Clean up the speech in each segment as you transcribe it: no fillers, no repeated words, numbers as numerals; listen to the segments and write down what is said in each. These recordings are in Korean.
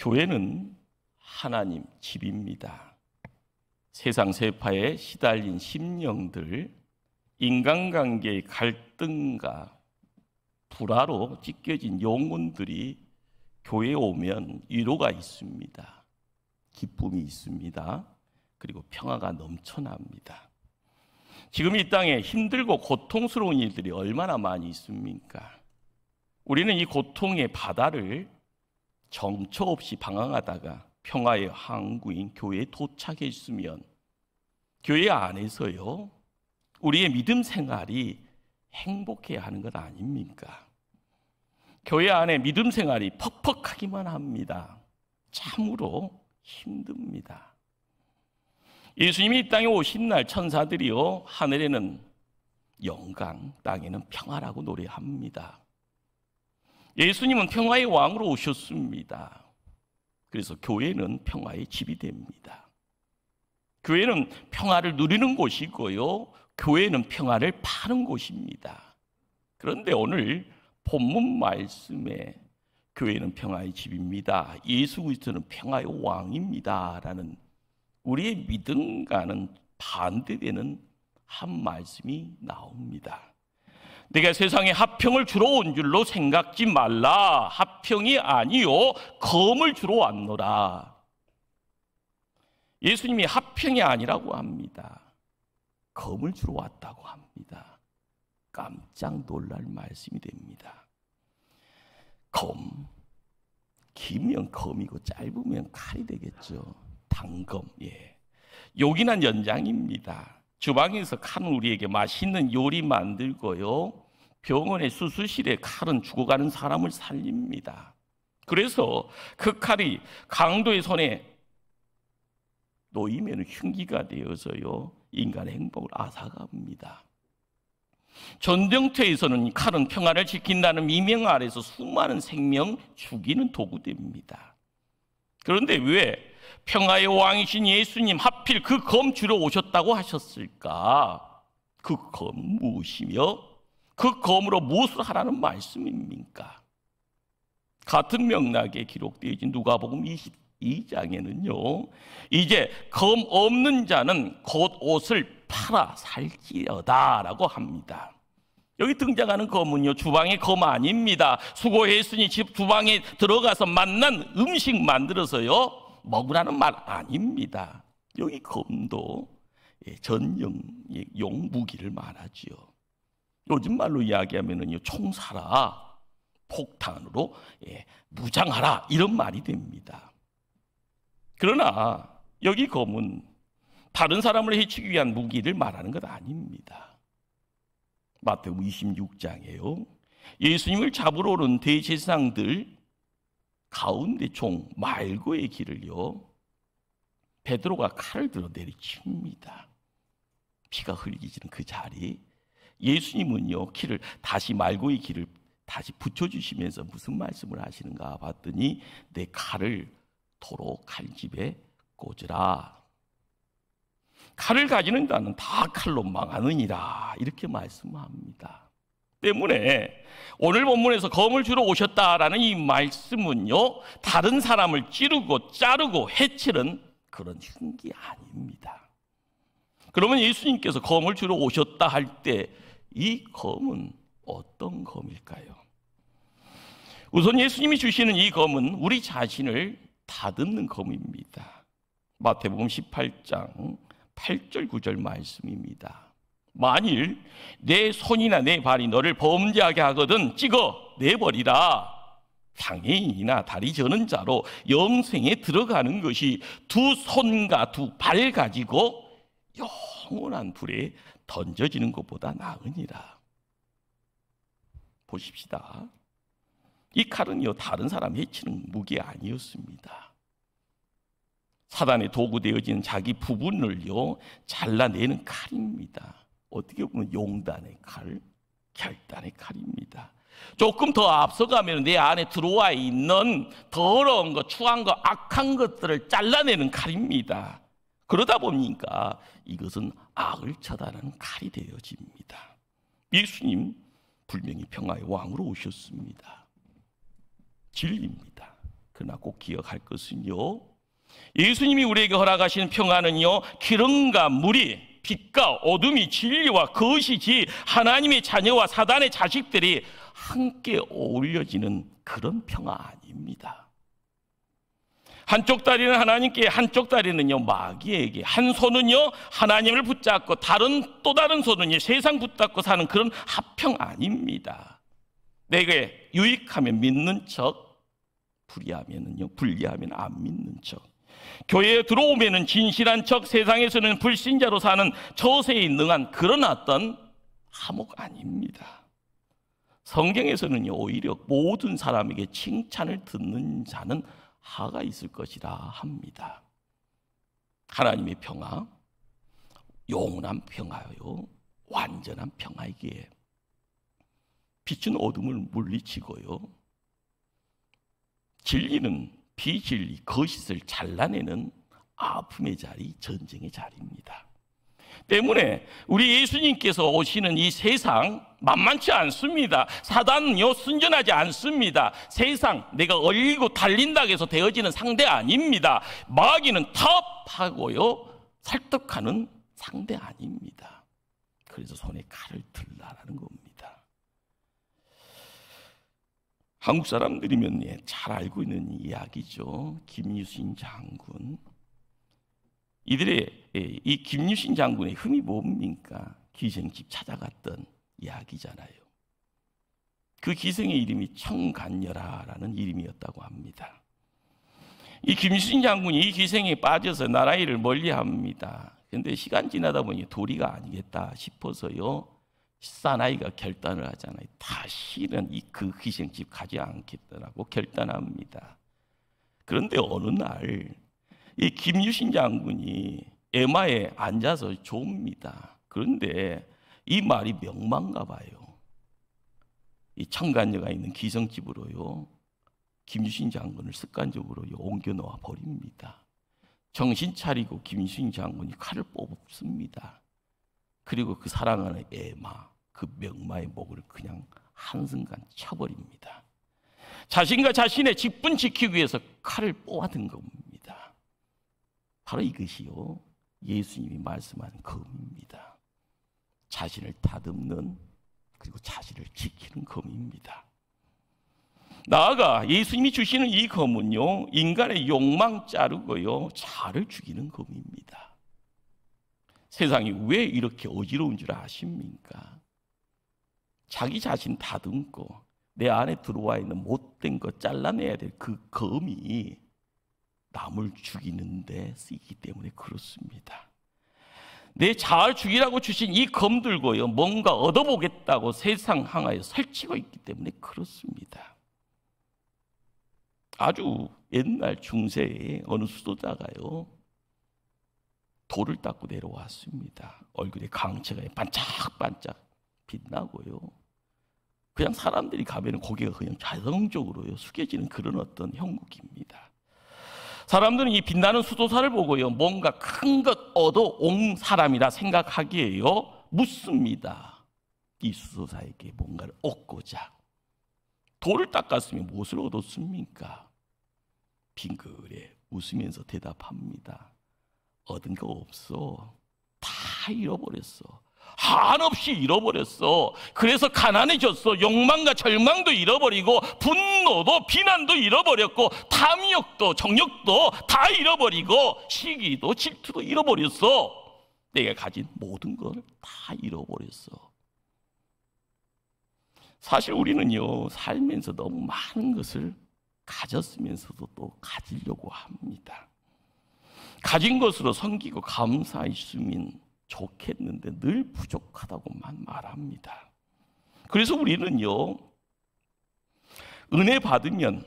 교회는 하나님 집입니다. 세상 세파에 시달린 심령들, 인간관계의 갈등과 불화로 찢겨진 영혼들이 교회에 오면 위로가 있습니다. 기쁨이 있습니다. 그리고 평화가 넘쳐납니다. 지금 이 땅에 힘들고 고통스러운 일들이 얼마나 많이 있습니까? 우리는 이 고통의 바다를 정처 없이 방황하다가 평화의 항구인 교회에 도착했으면 교회 안에서요, 우리의 믿음 생활이 행복해야 하는 것 아닙니까? 교회 안에 믿음 생활이 퍽퍽하기만 합니다. 참으로 힘듭니다. 예수님이 이 땅에 오신 날 천사들이요, 하늘에는 영광, 땅에는 평화라고 노래합니다. 예수님은 평화의 왕으로 오셨습니다. 그래서 교회는 평화의 집이 됩니다. 교회는 평화를 누리는 곳이고요, 교회는 평화를 파는 곳입니다. 그런데 오늘 본문 말씀에 교회는 평화의 집입니다, 예수 그리스도는 평화의 왕입니다 라는 우리의 믿음과는 반대되는 한 말씀이 나옵니다. 내가 세상에 화평을 주러 온 줄로 생각지 말라. 화평이 아니요 검을 주러 왔노라. 예수님이 화평이 아니라고 합니다. 검을 주러 왔다고 합니다. 깜짝 놀랄 말씀이 됩니다. 검, 길면 검이고 짧으면 칼이 되겠죠. 단검, 요긴한 연장입니다. 주방에서 칼은 우리에게 맛있는 요리 만들고요, 병원의 수술실에 칼은 죽어가는 사람을 살립니다. 그래서 그 칼이 강도의 손에 놓이면 흉기가 되어서요, 인간의 행복을 앗아갑니다. 전쟁터에서는 칼은 평화를 지킨다는 미명 아래서 수많은 생명 죽이는 도구됩니다. 그런데 왜 평화의 왕이신 예수님 하필 그 검 주러 오셨다고 하셨을까? 그 검 무엇이며 그 검으로 무엇을 하라는 말씀입니까? 같은 맥락에 기록되어진 누가복음 22장에는요, 이제 검 없는 자는 곧 옷을 팔아 살지어다 라고 합니다. 여기 등장하는 검은요, 주방의 검 아닙니다. 수고했으니 집 주방에 들어가서 맛난 음식 만들어서요 먹으라는 말 아닙니다. 여기 검도 전용 무기를 말하지요. 요즘 말로 이야기하면은요, 총 쏴라, 폭탄으로 무장하라, 이런 말이 됩니다. 그러나 여기 검은 다른 사람을 해치기 위한 무기를 말하는 것 아닙니다. 마태복음 26장에요, 예수님을 잡으러 오는 대제사장들 가운데 종 말고의 길을요, 베드로가 칼을 들어 내리칩니다. 피가 흘리지는 그 자리, 예수님은요 길을 다시 말고의 길을 다시 붙여주시면서 무슨 말씀을 하시는가 봤더니 내 칼을 도로 칼집에 꽂으라. 칼을 가지는 자는 다 칼로 망하느니라, 이렇게 말씀합니다. 때문에 오늘 본문에서 검을 주러 오셨다라는 이 말씀은요, 다른 사람을 찌르고 자르고 해치는 그런 흉기 아닙니다. 그러면 예수님께서 검을 주러 오셨다 할 때 이 검은 어떤 검일까요? 우선 예수님이 주시는 이 검은 우리 자신을 다듬는 검입니다. 마태복음 18장 8절 9절 말씀입니다. 만일 내 손이나 내 발이 너를 범죄하게 하거든 찍어 내버리라. 장애인이나 다리 저는 자로 영생에 들어가는 것이 두 손과 두 발 가지고 영원한 불에 던져지는 것보다 나으니라. 보십시다. 이 칼은요, 다른 사람 해치는 무기 아니었습니다. 사단의 도구 되어진 자기 부분을요 잘라내는 칼입니다. 어떻게 보면 용단의 칼, 결단의 칼입니다. 조금 더 앞서가면 내 안에 들어와 있는 더러운 것, 추한 것, 악한 것들을 잘라내는 칼입니다. 그러다 보니까 이것은 악을 처단하는 칼이 되어집니다. 예수님 분명히 평화의 왕으로 오셨습니다. 진리입니다. 그러나 꼭 기억할 것은요, 예수님이 우리에게 허락하시는 평안은요, 기름과 물이, 빛과 어둠이, 진리와 거짓이, 하나님의 자녀와 사단의 자식들이 함께 어울려지는 그런 평화 아닙니다. 한쪽 다리는 하나님께, 한쪽 다리는요 마귀에게, 한 손은요 하나님을 붙잡고 또 다른 손은요 세상 붙잡고 사는 그런 합평 아닙니다. 내게 유익하면 믿는 척, 불리하면 안 믿는 척, 교회에 들어오면은 진실한 척, 세상에서는 불신자로 사는 저세에 능한 그런 어떤 화목 아닙니다. 성경에서는요 오히려 모든 사람에게 칭찬을 듣는 자는 하가 있을 것이라 합니다. 하나님의 평화, 영원한 평화요, 완전한 평화이기에 빛은 어둠을 물리치고요, 진리는 비진리, 거짓을 잘라내는 아픔의 자리, 전쟁의 자리입니다. 때문에 우리 예수님께서 오시는 이 세상 만만치 않습니다. 사단은요 순전하지 않습니다. 세상 내가 얼리고 달린다고 해서 되어지는 상대 아닙니다. 마귀는 타협하고요 설득하는 상대 아닙니다. 그래서 손에 칼을 들라라는 겁니다. 한국 사람들이면 잘 알고 있는 이야기죠. 김유신 장군. 이들의 이 김유신 장군의 흠이 뭡니까? 기생집 찾아갔던 이야기잖아요. 그 기생의 이름이 청간여라라는 이름이었다고 합니다. 이 김유신 장군이 이 기생에 빠져서 나라일을 멀리합니다. 그런데 시간 지나다 보니 도리가 아니겠다 싶어서요 사나이가 결단을 하잖아요. 다시는 그 기생집 가지 않겠다라고 결단합니다. 그런데 어느 날 이 김유신 장군이 에마에 앉아서 좁니다. 그런데 이 말이 명망가 봐요. 이 청간여가 있는 기생집으로요 김유신 장군을 습관적으로 옮겨 놓아 버립니다. 정신 차리고 김유신 장군이 칼을 뽑습니다. 그리고 그 사랑하는 에마, 그 명마의 목을 그냥 한순간 쳐버립니다. 자신과 자신의 직분 지키기 위해서 칼을 뽑아든 겁니다. 바로 이것이요 예수님이 말씀하는 검입니다. 자신을 다듬는, 그리고 자신을 지키는 검입니다. 나아가 예수님이 주시는 이 검은요 인간의 욕망 자르고요 자를 죽이는 검입니다. 세상이 왜 이렇게 어지러운 줄 아십니까? 자기 자신 다듬고 내 안에 들어와 있는 못된 것 잘라내야 될 그 검이 남을 죽이는데 쓰이기 때문에 그렇습니다. 내 자아를 죽이라고 주신 이 검 들고요 뭔가 얻어보겠다고 세상 향하여 설치고 있기 때문에 그렇습니다. 아주 옛날 중세에 어느 수도자가요 돌을 닦고 내려왔습니다. 얼굴에 강체가 반짝반짝 빛나고요 그냥 사람들이 가면 고개가 그냥 자동적으로요 숙여지는 그런 어떤 형국입니다. 사람들은 이 빛나는 수도사를 보고요 뭔가 큰 것 얻어온 사람이라 생각하기에요 묻습니다. 이 수도사에게 뭔가를 얻고자. 돌을 닦았으면 무엇을 얻었습니까? 빙그레 웃으면서 대답합니다. 얻은 거 없어. 다 잃어버렸어. 한없이 잃어버렸어. 그래서 가난해졌어. 욕망과 절망도 잃어버리고 분노도 비난도 잃어버렸고 탐욕도 정욕도 다 잃어버리고 시기도 질투도 잃어버렸어. 내가 가진 모든 걸 다 잃어버렸어. 사실 우리는요 살면서 너무 많은 것을 가졌으면서도 또 가지려고 합니다. 가진 것으로 섬기고 감사했으면 좋겠는데 늘 부족하다고만 말합니다. 그래서 우리는요 은혜 받으면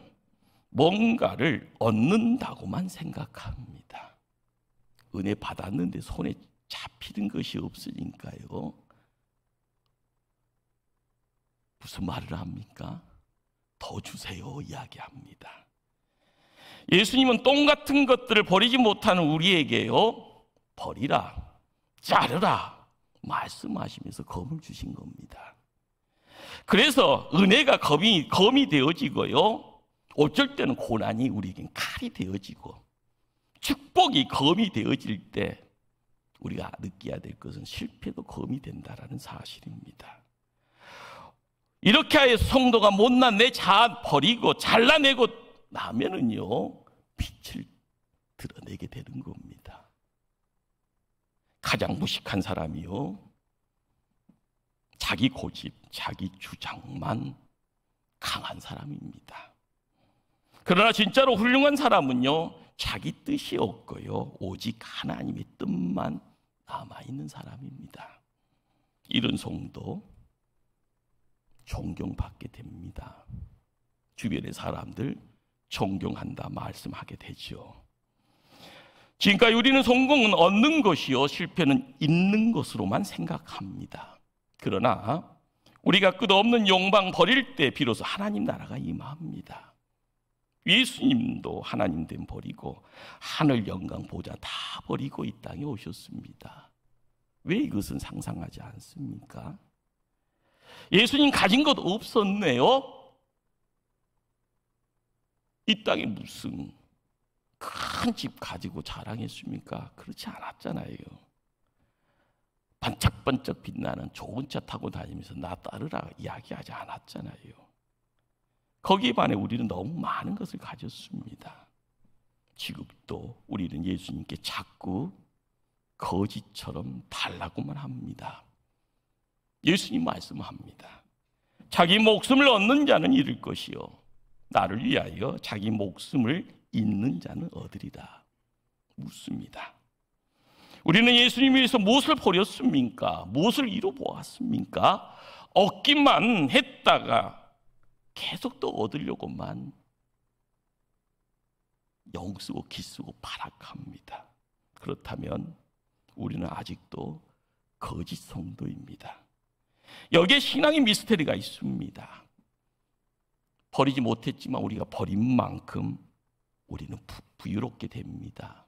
뭔가를 얻는다고만 생각합니다. 은혜 받았는데 손에 잡히는 것이 없으니까요 무슨 말을 합니까? 더 주세요 이야기합니다. 예수님은 똥 같은 것들을 버리지 못하는 우리에게요 버리라, 자르라 말씀하시면서 검을 주신 겁니다. 그래서 은혜가 검이 되어지고요 어쩔 때는 고난이 우리에겐 칼이 되어지고 축복이 검이 되어질 때 우리가 느껴야 될 것은 실패도 검이 된다라는 사실입니다. 이렇게 해서 성도가 못난 내 자아 버리고 잘라내고 나면은요, 빛을 드러내게 되는 겁니다. 가장 무식한 사람이요, 자기 고집, 자기 주장만 강한 사람입니다. 그러나 진짜로 훌륭한 사람은요, 자기 뜻이 없고요, 오직 하나님의 뜻만 남아있는 사람입니다. 이런 성도 존경받게 됩니다. 주변의 사람들 존경한다 말씀하게 되죠. 지금까지 우리는 성공은 얻는 것이요, 실패는 잃는 것으로만 생각합니다. 그러나 우리가 끝없는 욕망 버릴 때 비로소 하나님 나라가 임합니다. 예수님도 하나님 됨 버리고 하늘 영광 보좌 다 버리고 이 땅에 오셨습니다. 왜 이것은 상상하지 않습니까? 예수님 가진 것 없었네요. 이 땅에 무슨 큰 집 가지고 자랑했습니까? 그렇지 않았잖아요. 반짝반짝 빛나는 좋은 차 타고 다니면서 나 따르라 이야기하지 않았잖아요. 거기에 반해 우리는 너무 많은 것을 가졌습니다. 지금도 우리는 예수님께 자꾸 거짓처럼 달라고만 합니다. 예수님 말씀합니다. 자기 목숨을 얻는 자는 잃을 것이요, 나를 위하여 자기 목숨을 잃는 자는 얻으리라. 묻습니다. 우리는 예수님 위해서 무엇을 버렸습니까? 무엇을 이뤄보았습니까? 얻기만 했다가 계속 또 얻으려고만 영 쓰고 기 쓰고 발악합니다. 그렇다면 우리는 아직도 거짓 성도입니다. 여기에 신앙의 미스터리가 있습니다. 버리지 못했지만 우리가 버린 만큼 우리는 부유롭게 됩니다.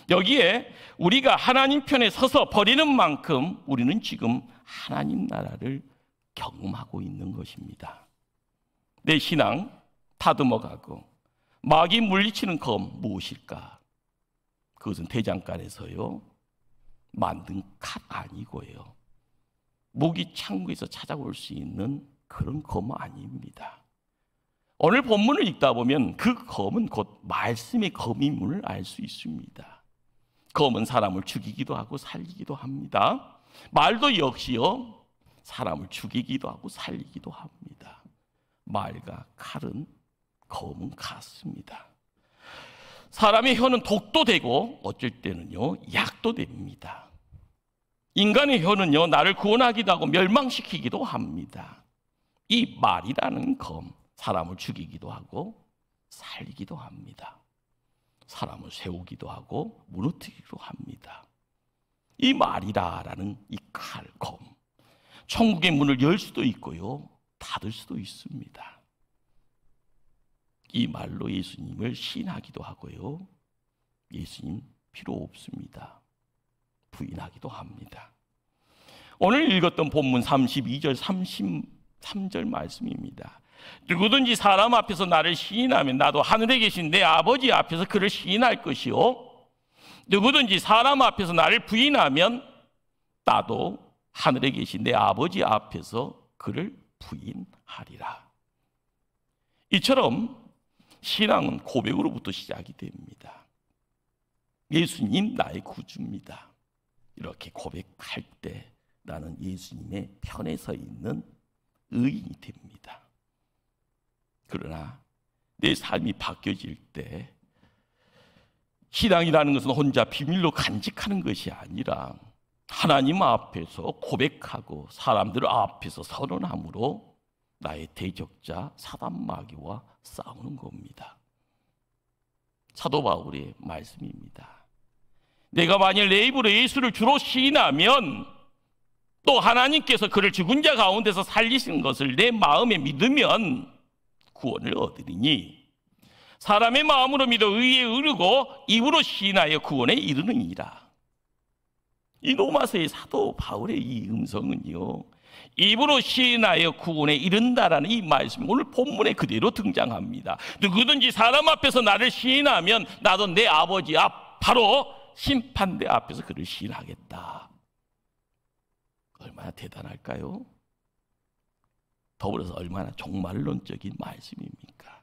여기에 우리가 하나님 편에 서서 버리는 만큼 우리는 지금 하나님 나라를 경험하고 있는 것입니다. 내 신앙 다듬어가고 마귀 물리치는 검 무엇일까? 그것은 대장간에서요 만든 칼 아니고요, 무기 창고에서 찾아볼 수 있는 그런 검 아닙니다. 오늘 본문을 읽다 보면 그 검은 곧 말씀의 검임을 알 수 있습니다. 검은 사람을 죽이기도 하고 살리기도 합니다. 말도 역시요, 사람을 죽이기도 하고 살리기도 합니다. 말과 칼은 검은 같습니다. 사람의 혀는 독도 되고 어쩔 때는요 약도 됩니다. 인간의 혀는요 나를 구원하기도 하고 멸망시키기도 합니다. 이 말이라는 검, 사람을 죽이기도 하고 살리기도 합니다. 사람을 세우기도 하고 무너뜨리기도 합니다. 이 말이라는 이 칼, 검, 천국의 문을 열 수도 있고요 닫을 수도 있습니다. 이 말로 예수님을 시인하기도 하고요, 예수님 필요 없습니다 부인하기도 합니다. 오늘 읽었던 본문 32절 33절 말씀입니다. 누구든지 사람 앞에서 나를 시인하면 나도 하늘에 계신 내 아버지 앞에서 그를 시인할 것이요, 누구든지 사람 앞에서 나를 부인하면 나도 하늘에 계신 내 아버지 앞에서 그를 부인하리라. 이처럼 신앙은 고백으로부터 시작이 됩니다. 예수님 나의 구주입니다. 이렇게 고백할 때 나는 예수님의 편에 서 있는 의인이 됩니다. 그러나 내 삶이 바뀌어질 때 신앙이라는 것은 혼자 비밀로 간직하는 것이 아니라 하나님 앞에서 고백하고 사람들 앞에서 선언함으로 나의 대적자 사단 마귀와 싸우는 겁니다. 사도 바울의 말씀입니다. 내가 만일 내 입으로 예수를 주로 시인하면 또 하나님께서 그를 죽은 자 가운데서 살리신 것을 내 마음에 믿으면 구원을 얻으리니 사람의 마음으로 믿어 의에 이르고 입으로 시인하여 구원에 이르느니라. 이 로마서의 사도 바울의 이 음성은요 입으로 시인하여 구원에 이른다라는 이 말씀이 오늘 본문에 그대로 등장합니다. 누구든지 사람 앞에서 나를 시인하면 나도 내 아버지 앞, 바로 심판대 앞에서 그를 시인하겠다. 얼마나 대단할까요? 더불어서 얼마나 종말론적인 말씀입니까?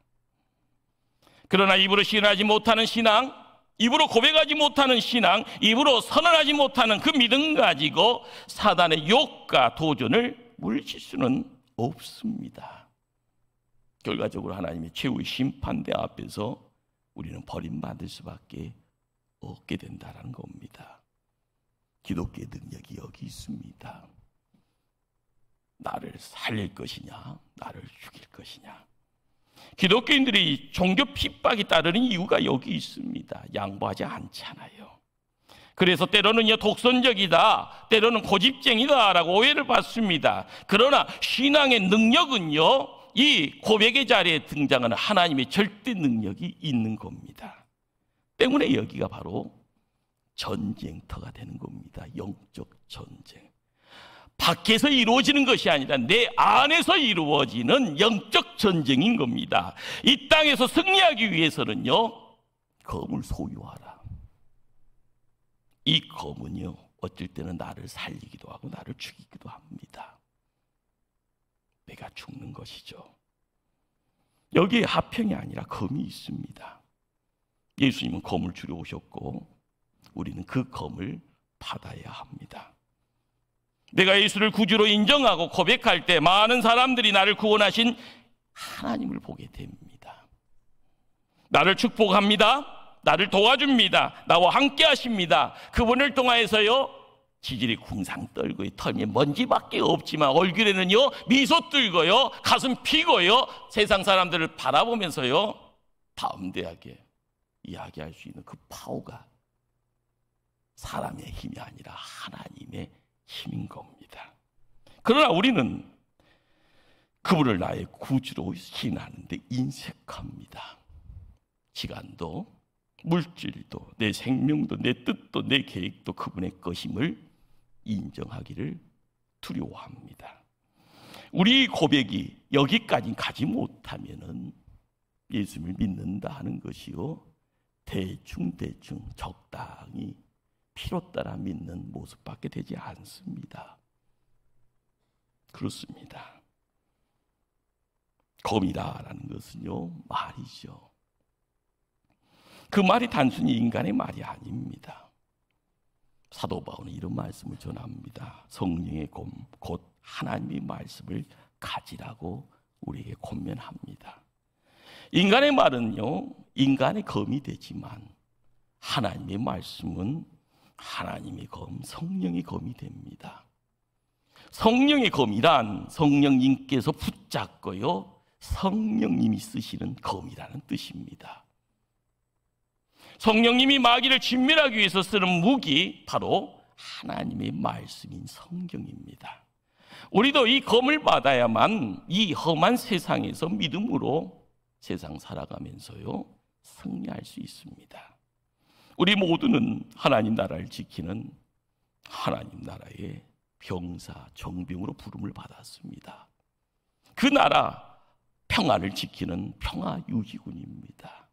그러나 입으로 시인하지 못하는 신앙, 입으로 고백하지 못하는 신앙, 입으로 선언하지 못하는 그 믿음 가지고 사단의 욕과 도전을 물리칠 수는 없습니다. 결과적으로 하나님의 최후의 심판대 앞에서 우리는 버림받을 수밖에 없게 된다는 겁니다. 기독교의 능력이 여기 있습니다. 나를 살릴 것이냐, 나를 죽일 것이냐. 기독교인들이 종교 핍박이 따르는 이유가 여기 있습니다. 양보하지 않잖아요. 그래서 때로는 독선적이다, 때로는 고집쟁이다라고 오해를 받습니다. 그러나 신앙의 능력은요, 이 고백의 자리에 등장하는 하나님의 절대 능력이 있는 겁니다. 때문에 여기가 바로 전쟁터가 되는 겁니다. 영적 전쟁. 밖에서 이루어지는 것이 아니라 내 안에서 이루어지는 영적 전쟁인 겁니다. 이 땅에서 승리하기 위해서는요, 검을 소유하라. 이 검은요, 어쩔 때는 나를 살리기도 하고 나를 죽이기도 합니다. 내가 죽는 것이죠. 여기에 화평이 아니라 검이 있습니다. 예수님은 검을 주려 오셨고 우리는 그 검을 받아야 합니다. 내가 예수를 구주로 인정하고 고백할 때 많은 사람들이 나를 구원하신 하나님을 보게 됩니다. 나를 축복합니다. 나를 도와줍니다. 나와 함께 하십니다. 그분을 통하여서요, 지질이 궁상 떨고 털에 먼지밖에 없지만 얼굴에는요 미소 뜰고요, 가슴 피고요, 세상 사람들을 바라보면서요 담대하게 이야기할 수 있는 그 파워가 사람의 힘이 아니라 하나님의 힘인 겁니다. 그러나 우리는 그분을 나의 구주로 신하는데 인색합니다. 시간도 물질도 내 생명도 내 뜻도 내 계획도 그분의 것임을 인정하기를 두려워합니다. 우리 고백이 여기까지 가지 못하면은 예수님을 믿는다 하는 것이요, 대충 적당히 필요 따라 믿는 모습밖에 되지 않습니다. 그렇습니다. 검이라는 것은요, 말이죠. 그 말이 단순히 인간의 말이 아닙니다. 사도 바울은 이런 말씀을 전합니다. 성령의 검, 곧 하나님의 말씀을 가지라고 우리에게 권면합니다. 인간의 말은요, 인간의 검이 되지만 하나님의 말씀은 하나님의 검, 성령의 검이 됩니다. 성령의 검이란 성령님께서 붙잡고요, 성령님이 쓰시는 검이라는 뜻입니다. 성령님이 마귀를 진멸하기 위해서 쓰는 무기, 바로 하나님의 말씀인 성경입니다. 우리도 이 검을 받아야만 이 험한 세상에서 믿음으로 세상 살아가면서요 승리할 수 있습니다. 우리 모두는 하나님 나라를 지키는 하나님 나라의 병사, 정병으로 부름을 받았습니다. 그 나라 평화를 지키는 평화유지군입니다.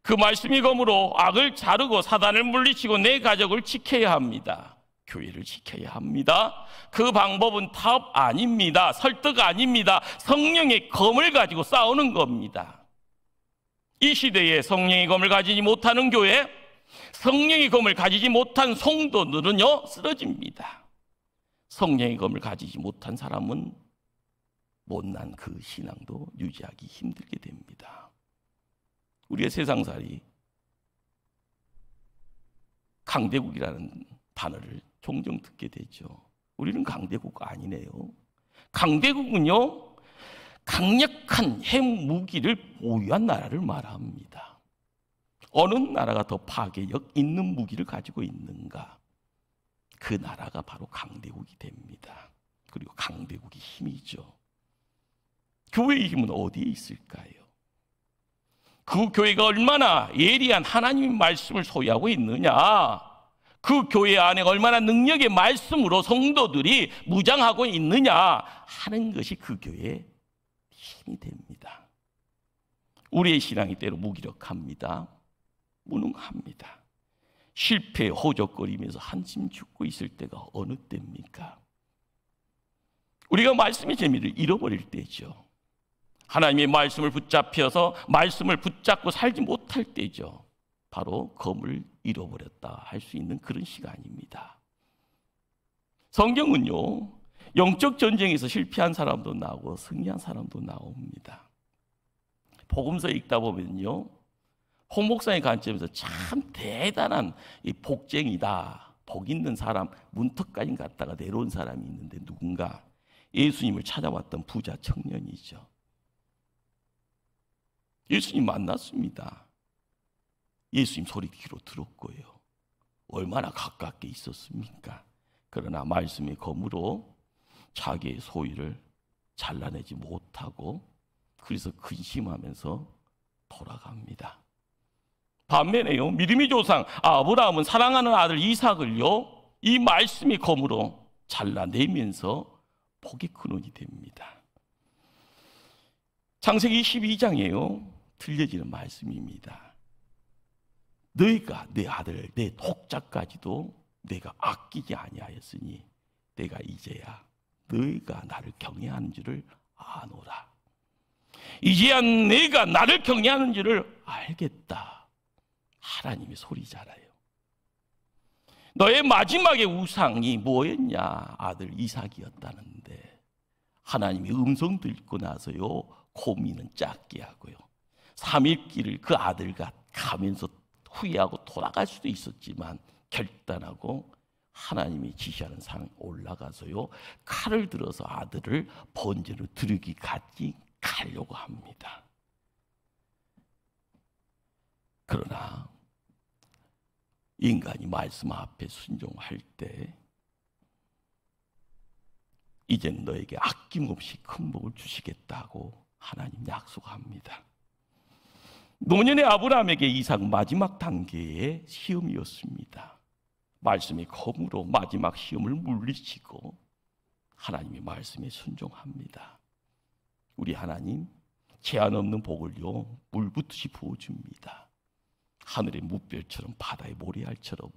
그 말씀이 검으로 악을 자르고 사단을 물리치고 내 가족을 지켜야 합니다. 교회를 지켜야 합니다. 그 방법은 타협 아닙니다. 설득 아닙니다. 성령의 검을 가지고 싸우는 겁니다. 이 시대에 성령의 검을 가지지 못하는 교회, 성령의 검을 가지지 못한 성도들은요 쓰러집니다. 성령의 검을 가지지 못한 사람은 못난 그 신앙도 유지하기 힘들게 됩니다. 우리의 세상살이 강대국이라는 단어를 종종 듣게 되죠. 우리는 강대국 아니네요. 강대국은요 강력한 핵무기를 보유한 나라를 말합니다. 어느 나라가 더 파괴력 있는 무기를 가지고 있는가, 그 나라가 바로 강대국이 됩니다. 그리고 강대국이 힘이죠. 교회의 힘은 어디에 있을까요? 그 교회가 얼마나 예리한 하나님의 말씀을 소유하고 있느냐, 그 교회 안에 얼마나 능력의 말씀으로 성도들이 무장하고 있느냐 하는 것이 그 교회의 힘이 됩니다. 우리의 신앙이 때로 무기력합니다. 무능합니다. 실패에 호적거리면서 한숨 죽고 있을 때가 어느 때입니까? 우리가 말씀의 재미를 잃어버릴 때죠. 하나님의 말씀을 붙잡혀서 말씀을 붙잡고 살지 못할 때죠. 바로 검을 잃어버렸다 할 수 있는 그런 시간입니다. 성경은요, 영적 전쟁에서 실패한 사람도 나오고 승리한 사람도 나옵니다. 복음서 읽다 보면요, 홍 목사의 관점에서 참 대단한 이 복쟁이다, 복 있는 사람, 문턱까지 갔다가 내려온 사람이 있는데 누군가? 예수님을 찾아왔던 부자 청년이죠. 예수님 만났습니다. 예수님 소리 귀로 들었고요. 얼마나 가깝게 있었습니까? 그러나 말씀의 검으로 자기의 소유를 잘라내지 못하고 그래서 근심하면서 돌아갑니다. 반면에요, 믿음의 조상 아브라함은 사랑하는 아들 이삭을요, 이 말씀의 검으로 잘라내면서 복의 근원이 됩니다. 창세기 22장에요 들려지는 말씀입니다. 너희가 내 아들 내 독자까지도 내가 아끼지 아니하였으니 내가 이제야 너희가 나를 경외하는 줄을 아노라. 이제야 내가 나를 경외하는 줄을 알겠다. 하나님의 소리잖아요. 너의 마지막의 우상이 뭐였냐? 아들 이삭이었다는데 하나님이 음성 듣고 나서요 고민은 작게 하고요 3일 길을 그 아들과 가면서 후회하고 돌아갈 수도 있었지만 결단하고 하나님이 지시하는 산 올라가서요 칼을 들어서 아들을 번제로 드리기까지 가려고 합니다. 그러나 인간이 말씀 앞에 순종할 때 이젠 너에게 아낌없이 큰 복을 주시겠다고 하나님 약속합니다. 노년의 아브라함에게 이삭 마지막 단계의 시험이었습니다. 말씀의 검으로 마지막 시험을 물리치고 하나님의 말씀에 순종합니다. 우리 하나님 제한 없는 복을요 물붓듯이 부어줍니다. 하늘의 무별처럼 바다의 모래알처럼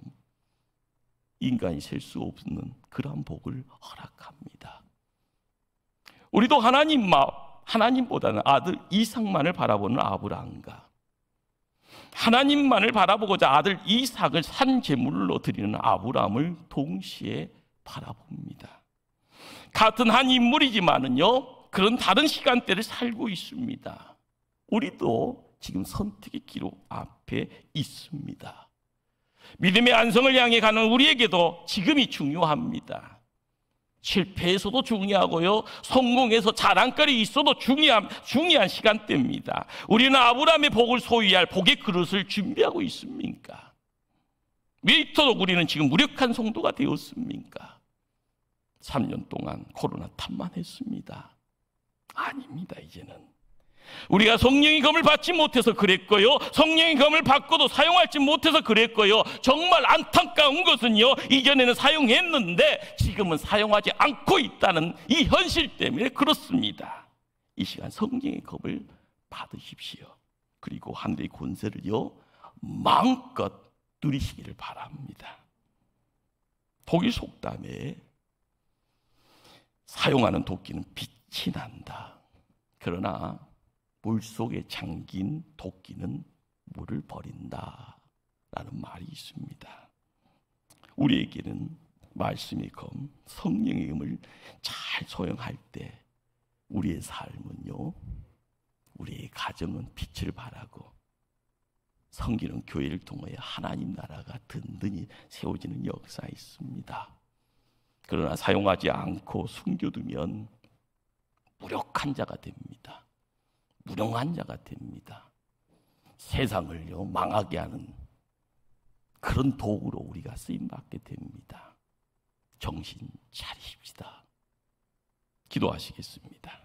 인간이 셀 수 없는 그러한 복을 허락합니다. 우리도 하나님보다는 아들 이삭만을 바라보는 아브라함과 하나님만을 바라보고자 아들 이삭을 산 제물로 드리는 아브라함을 동시에 바라봅니다. 같은 한 인물이지만은요 그런 다른 시간대를 살고 있습니다. 우리도 지금 선택의 기로 앞에 있습니다. 믿음의 안성을 향해 가는 우리에게도 지금이 중요합니다. 실패에서도 중요하고요 성공해서 자랑거리 있어도 중요한 시간대입니다. 우리는 아브라함의 복을 소유할 복의 그릇을 준비하고 있습니까? 왜 이토록 우리는 지금 무력한 성도가 되었습니까? 3년 동안 코로나 탓만 했습니다. 아닙니다. 이제는 우리가 성령의 검을 받지 못해서 그랬고요 성령의 검을 받고도 사용하지 못해서 그랬고요 정말 안타까운 것은요 이전에는 사용했는데 지금은 사용하지 않고 있다는 이 현실 때문에 그렇습니다. 이 시간 성령의 검을 받으십시오. 그리고 하늘의 권세를요 마음껏 누리시기를 바랍니다. 독일 속담에 사용하는 도끼는 빛이 난다. 그러나 물속에 잠긴 도끼는 물을 버린다 라는 말이 있습니다. 우리에게는 말씀의 검, 성령의 검을 잘 소용할 때 우리의 삶은요 우리의 가정은 빛을 발하고 섬기는 교회를 통하여 하나님 나라가 든든히 세워지는 역사가 있습니다. 그러나 사용하지 않고 숨겨두면 무력한 자가 됩니다. 무능한 자가 됩니다. 세상을요 망하게 하는 그런 도구로 우리가 쓰임받게 됩니다. 정신 차리십시다. 기도하시겠습니다.